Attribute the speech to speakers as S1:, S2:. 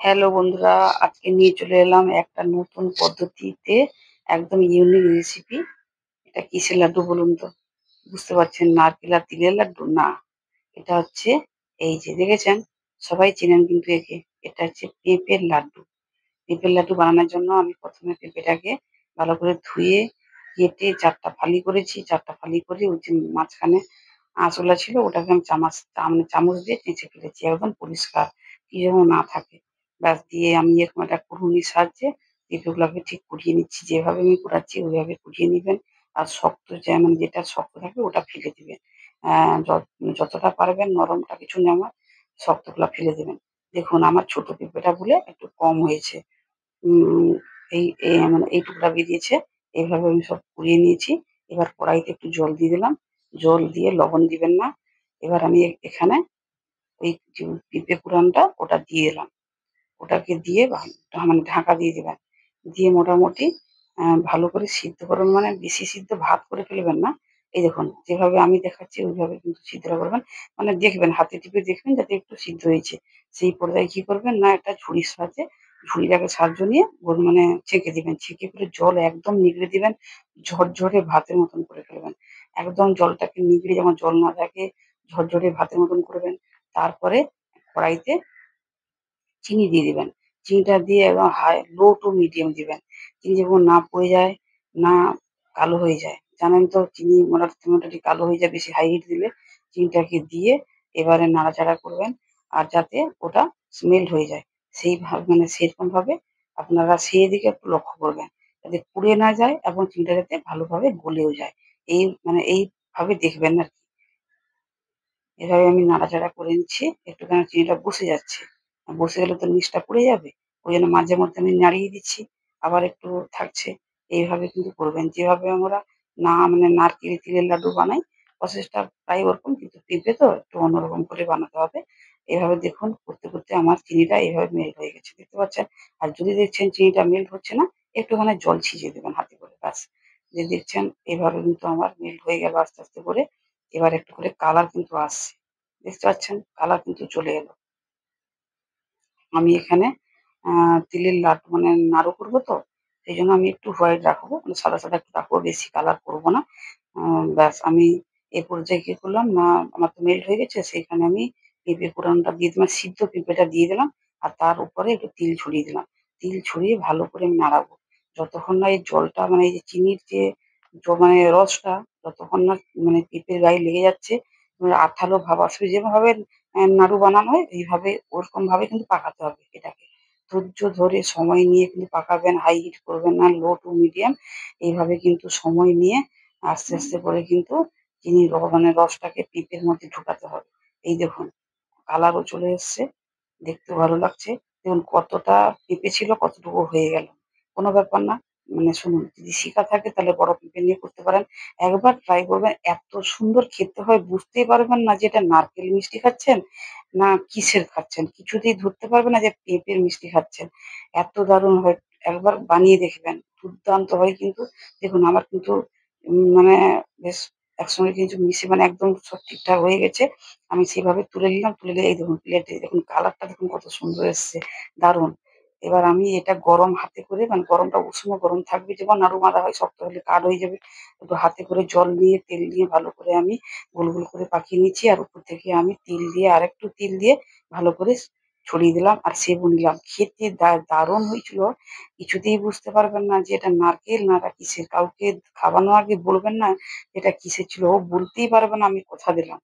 S1: Hello বন্ধুরা, আজকে নিয়ে চলে এলাম একটা নতুন পদ্ধতিতে একদম ইউনিক রেসিপি। এটা কিসের লাড্ডু বলুন তো? বুঝতে পারছেন? নারকেল আর তিলের লাড্ডু না, এটা হচ্ছে এই যে দেখেছেন, সবাই চেনেন কিন্তু একে। এটা হচ্ছে পেঁপের লাড্ডু। পেঁপের লাড্ডু বানানোর জন্য আমি প্রথমে পেঁপেটাকে ভালো করে ধুয়ে কেটে 4টা ফালি করেছি। 4টা ফালি করে ওই যে মাঝখানে আঁশওয়ালা ছিল ওটাকে আমি চামচ দিয়ে চেঁচে ফেলেছি একদম পরিষ্কার, কি যেন না থাকে। ব্যাস দিয়ে আমি এরকম একটা কুড়ুনির সাহায্যে পেঁপেগুলোকে ঠিক কুড়িয়ে নিচ্ছি। যেভাবে আমি কুড়াচ্ছি ওইভাবে কুড়িয়ে নিবেন। আর শক্ত যেমন যেটা শক্ত থাকবে ওটা ফেলে দিবেন। যতটা পারবেন নরমটা কিছু নেওয়া, শক্তগুলা ফেলে দেবেন। দেখুন আমার ছোট পেঁপেটা বলে একটু কম হয়েছে। উম মানে এইটুকুটা বেরিয়েছে। এইভাবে আমি সব কুড়িয়ে নিয়েছি। এবার কড়াইতে একটু জল দিয়ে দিলাম। জল দিয়ে লবণ দিবেন না। এবার আমি এখানে ওই যে পেঁপে কুড়ানটা ওটা দিয়ে দিলাম। ওটাকে দিয়ে মানে ঢাকা দিয়ে দিবেন। দিয়ে মোটামুটি ভালো করে সিদ্ধ করবেন, মানে বেশি সিদ্ধ ভাত করে ফেলবেন না। এই দেখুন যেভাবে আমি দেখাচ্ছি ওইভাবে কিন্তু সিদ্ধটা করবেন। মানে দেখবেন, হাতে টিপে দেখবেন যাতে একটু সিদ্ধ হয়েছে। সেই পর্যায়ে কি করবেন না, একটা ঝুড়ির সাহায্যে ঝুড়িটাকে সাহায্য নিয়ে মানে ছেঁকে দিবেন। ছেঁকে করে জল একদম নিগড়ে দিবেন। ঝরঝরে ভাতের মতন করে ফেলবেন। একদম জলটাকে নিগড়ে যেমন জল না থাকে ঝরঝরে ভাতের মতন করবেন। তারপরে কড়াইতে চিনি দিয়ে দিবেন। চিনিটা দিয়ে একদম লো টু মিডিয়াম দিবেন। চিনি যখন না পড়ে যায়, না কালো হয়ে যায়। জানেন তো চিনি মোটামুটি কালো হয়ে যায় বেশি হাই হিট দিলে। চিনিটাকে দিয়ে এবারে নাড়াচাড়া করবেন। আর যাতে ওটা মেল্ট হয়ে যায়। মানে সেরকমভাবে আপনারা সেদিকে একটু লক্ষ্য করবেন। যাতে পুড়ে না যায় এবং চিনিটা যাতে ভালোভাবে গলেও যায়। এইভাবে দেখবেন আরকি। এভাবে আমি নাড়াচাড়া করে নিচ্ছি। একটুখানি চিনিটা বসে যাচ্ছে। বসে গেলে তো নিচটা পুড়ে যাবে। ওইজন্য মাঝে মধ্যে আমি নাড়িয়ে দিচ্ছি। আবার একটু থাকছে। এইভাবে কিন্তু করবেন। যেভাবে আমরা মানে নারকেল তিলের লাড্ডু বানাই, প্রসেসটা প্রায় ওরকম, কিন্তু পেঁপে তো একটু অন্যরকম করে বানাতে হবে। এভাবে দেখুন করতে, করতে আমার চিনিটা এভাবে মেল্ট হয়ে গেছে। দেখতে পাচ্ছেন? আর যদি দেখছেন চিনিটা মেল্ট হচ্ছে না, একটুখানি জল ছিটিয়ে দেবেন হাতে করে ব্যাস। যে দেখছেন এভাবে কিন্তু আমার মেল্ট হয়ে গেল আস্তে, আস্তে করে। এবার একটু করে কালার কিন্তু আসছে। দেখতে পাচ্ছেন? কালার কিন্তু চলে এলো। আমি এখানে তিলের লাড্ডু মানে নাড়ু করব তো, সেইজন্য আমি একটু হোয়াইট রাখবো। মানে সাদা, সাদা একটু রাখবো, বেশি কালার করব না। ব্যাস আমি এ পর্যায়ে কি করলাম না, আমার তো মেল্ট হয়ে গেছে, সেইখানে আমি পেঁপে ফোড়নটা দিয়ে দিলাম, সিদ্ধ পেঁপেটা দিয়ে দিলাম। আর তার উপরে একটু তিল ছড়িয়ে দিলাম। তিল ছড়িয়ে ভালো করে আমি নাড়াবো। যতক্ষণ না এই জলটা মানে এই যে চিনির যে মানে রসটা যতক্ষণ না মানে পেঁপের গায়ে লেগে যাচ্ছে, মানে আঠালো ভাব আসবে, যেভাবে নাড়ু বানানো হয় এইভাবে ওরকমভাবে কিন্তু পাকাতে হবে এটাকে। ধৈর্য ধরে সময় নিয়ে কিন্তু পাকাবেন, হাই হিট করবেন না, লো টু মিডিয়াম। এইভাবে কিন্তু সময় নিয়ে আস্তে, আস্তে করে কিন্তু চিনির মানে রসটাকে পেঁপের মধ্যে ঢোকাতে হবে। এই দেখুন কালারও চলে এসছে, দেখতেও ভালো লাগছে। দেখুন কতটা পেঁপে ছিল কতটুকু হয়ে গেল। কোনো ব্যাপার না। মানে শুনুন, যদি শিখা থাকে তাহলে বড় পেঁপে নিয়ে করতে পারেন। একবার ট্রাই করবেন, এত সুন্দর খেতে হয় বুঝতেই পারবেন না যে এটা নারকেল মিষ্টি খাচ্ছেন না কিসের খাচ্ছেন। কিছুতেই ধরতে পারবেন না যে পেঁপের মিষ্টি খাচ্ছেন। এত দারুণ হয়, একবার বানিয়ে দেখবেন। দুর্দান্ত হয় কিন্তু। দেখুন আমার কিন্তু মানে বেশ একসঙ্গে কিছু মিশে মানে একদম সব ঠিকঠাক হয়ে গেছে। আমি সেভাবে তুলে নিলাম। তুলে নিয়ে এই দেখুন প্লেটে দেখুন কালারটা দেখুন কত সুন্দর এসছে। দারুণ! এবার আমি এটা গরম হাতে করে, মানে গরমটা উষ্ণ গরম থাকবে, যেমন নাড়ু মারা হয়, শক্ত হলে কাঠ হয়ে যাবে। একটু হাতে করে জল নিয়ে তেল দিয়ে ভালো করে আমি গোল, গোল করে পাকিয়ে নিচ্ছি। আর উপর থেকে আমি তিল দিয়ে আরেকটু তিল দিয়ে ভালো করে ছড়িয়ে দিলাম আর সেবও নিলাম। খেতে দারুণ হয়েছিল। কিছুতেই বুঝতে পারবেন না যে এটা নারকেল না এটা কিসের। কাউকে খাওয়ানোর আগে বলবেন না এটা কিসের ছিল। ও বলতেই পারবে না আমি কথা দিলাম।